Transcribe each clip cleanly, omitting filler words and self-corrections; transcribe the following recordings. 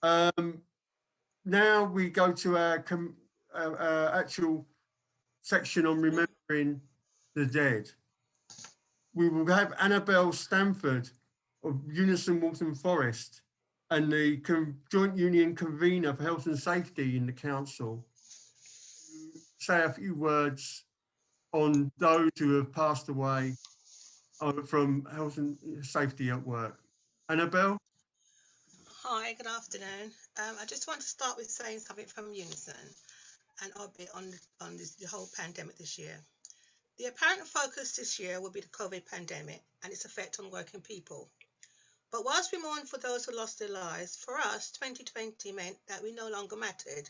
Now we go to our actual section on remembering the dead. We will have Annabelle Stanford of Unison Waltham Forest and the Joint Union Convener for Health and Safety in the Council. Say a few words on those who have passed away from health and safety at work. Annabelle? Hi, good afternoon. I just want to start with saying something from Unison and a bit on the whole pandemic this year. The apparent focus this year will be the COVID pandemic and its effect on working people. But whilst we mourn for those who lost their lives, for us, 2020 meant that we no longer mattered,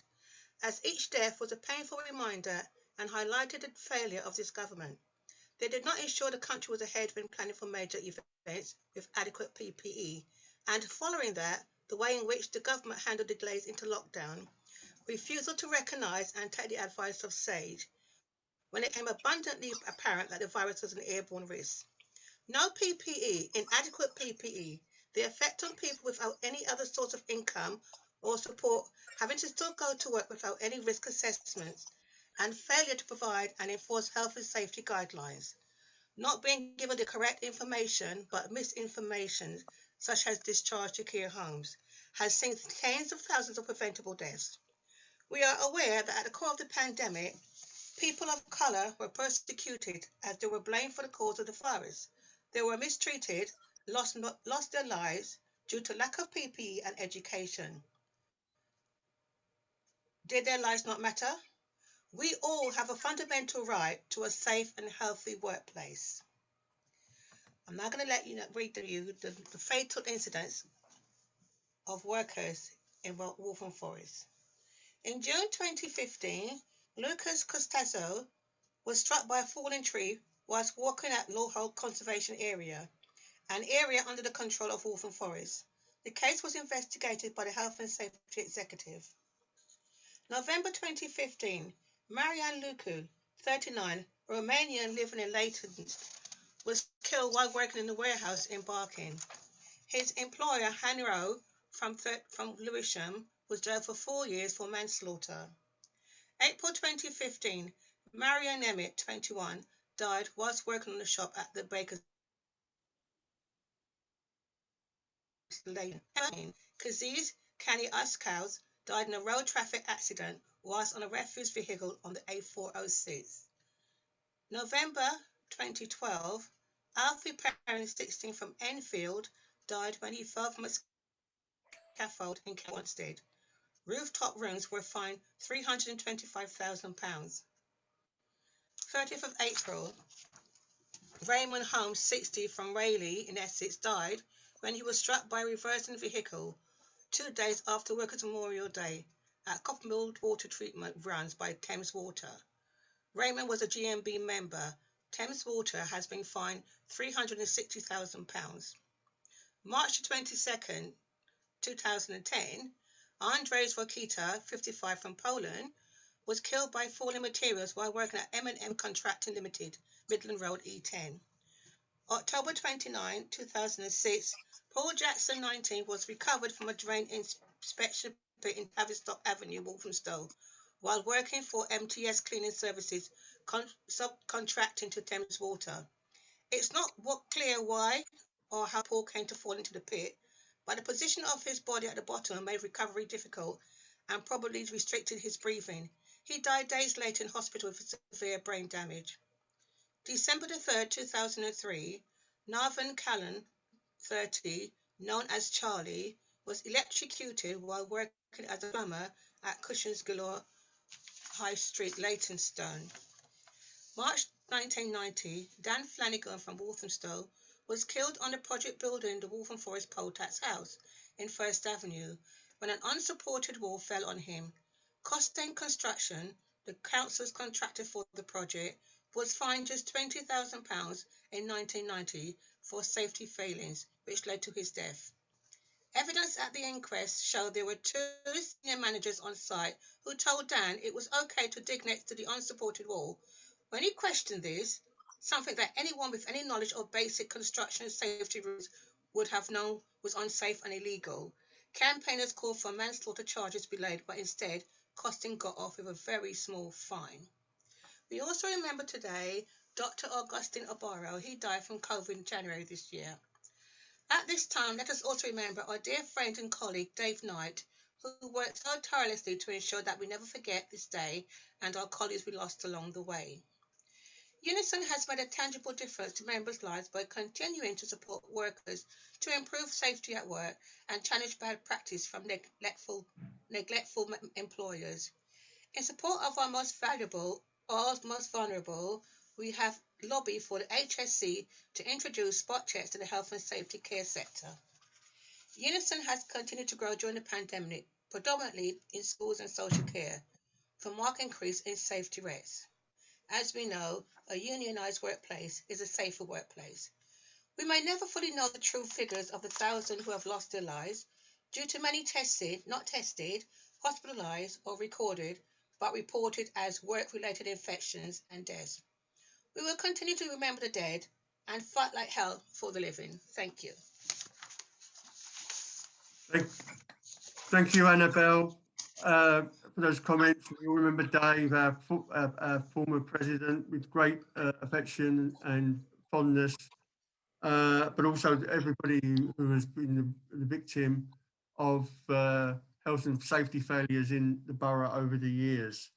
as each death was a painful reminder and highlighted the failure of this government. They did not ensure the country was ahead when planning for major events with adequate PPE, and following that, the way in which the government handled the delays into lockdown, refusal to recognise and take the advice of SAGE, when it became abundantly apparent that the virus was an airborne risk. No PPE, inadequate PPE, the effect on people without any other source of income or support, having to still go to work without any risk assessments, and failure to provide and enforce health and safety guidelines. Not being given the correct information but misinformation, such as discharge to care homes, has seen tens of thousands of preventable deaths. We are aware that at the core of the pandemic, people of colour were persecuted as they were blamed for the cause of the virus. They were mistreated, lost their lives due to lack of PPE and education. Did their lives not matter? We all have a fundamental right to a safe and healthy workplace. I'm now going to read to you the fatal incidents of workers in Waltham Forest. In June 2015, Lucas Costanzo was struck by a falling tree whilst walking at Lowholt Conservation Area, an area under the control of Waltham Forest. The case was investigated by the Health and Safety Executive. November 2015, Marian Lucu, 39, Romanian living in Leighton, was killed while working in a warehouse in Barking. His employer, Hanro, from Lewisham, was jailed for 4 years for manslaughter. April 2015, Marian Emmett, 21, died whilst working on the shop at the Baker's Lane. Kaziz Kani Uskaus died in a road traffic accident whilst on a refuse vehicle on the A406. November 2012, Alfie Perrin, 16, from Enfield, died when he fell from a scaffold in Wanstead. Rooftop rooms were fined £325,000. 30th of April, Raymond Holmes, 60, from Rayleigh in Essex, died when he was struck by a reversing vehicle 2 days after Workers' Memorial Day at Coppermill Water Treatment runs by Thames Water. Raymond was a GMB member. Thames Water has been fined £360,000. March 22nd, 2010, Andrzej Rokita, 55, from Poland, was killed by falling materials while working at M&M Contracting Limited, Midland Road, E10. October 29, 2006, Paul Jackson, 19, was recovered from a drain inspection pit in Tavistock Avenue, Walthamstow, while working for MTS Cleaning Services, subcontracting to Thames Water. It's not clear why or how Paul came to fall into the pit, but the position of his body at the bottom made recovery difficult and probably restricted his breathing. He died days later in hospital with severe brain damage. December 3rd, 2003, Narvan Callan, 30, known as Charlie, was electrocuted while working as a plumber at Cushion's Galore High Street, Leytonstone. March 1990, Dan Flanagan from Walthamstow was killed on the project building the Waltham Forest Poll Tax House in First Avenue when an unsupported wall fell on him. Costain Construction, the council's contractor for the project, was fined just £20,000 in 1990 for safety failings, which led to his death. Evidence at the inquest showed there were 2 senior managers on site who told Dan it was okay to dig next to the unsupported wall. When he questioned this, something that anyone with any knowledge of basic construction safety rules would have known was unsafe and illegal, Campaigners called for manslaughter charges be laid, but instead, Costin got off with a very small fine. We also remember today Dr. Augustine Obaro. He died from COVID in January this year. At this time, let us also remember our dear friend and colleague Dave Knight, who worked so tirelessly to ensure that we never forget this day and our colleagues we lost along the way. Unison has made a tangible difference to members' lives by continuing to support workers to improve safety at work and challenge bad practice from neglectful employers. In support of our most valuable or most vulnerable, we have lobbied for the HSC to introduce spot checks to the health and safety care sector. Unison has continued to grow during the pandemic, predominantly in schools and social care, for marked increase in safety rates. As we know, a unionised workplace is a safer workplace. We may never fully know the true figures of the thousands who have lost their lives due to many not tested, hospitalised or recorded, but reported as work-related infections and deaths. We will continue to remember the dead and fight like hell for the living. Thank you. Thank you, Annabelle, for those comments. We all remember Dave, our former president, with great affection and fondness, but also everybody who has been the victim of health and safety failures in the borough over the years.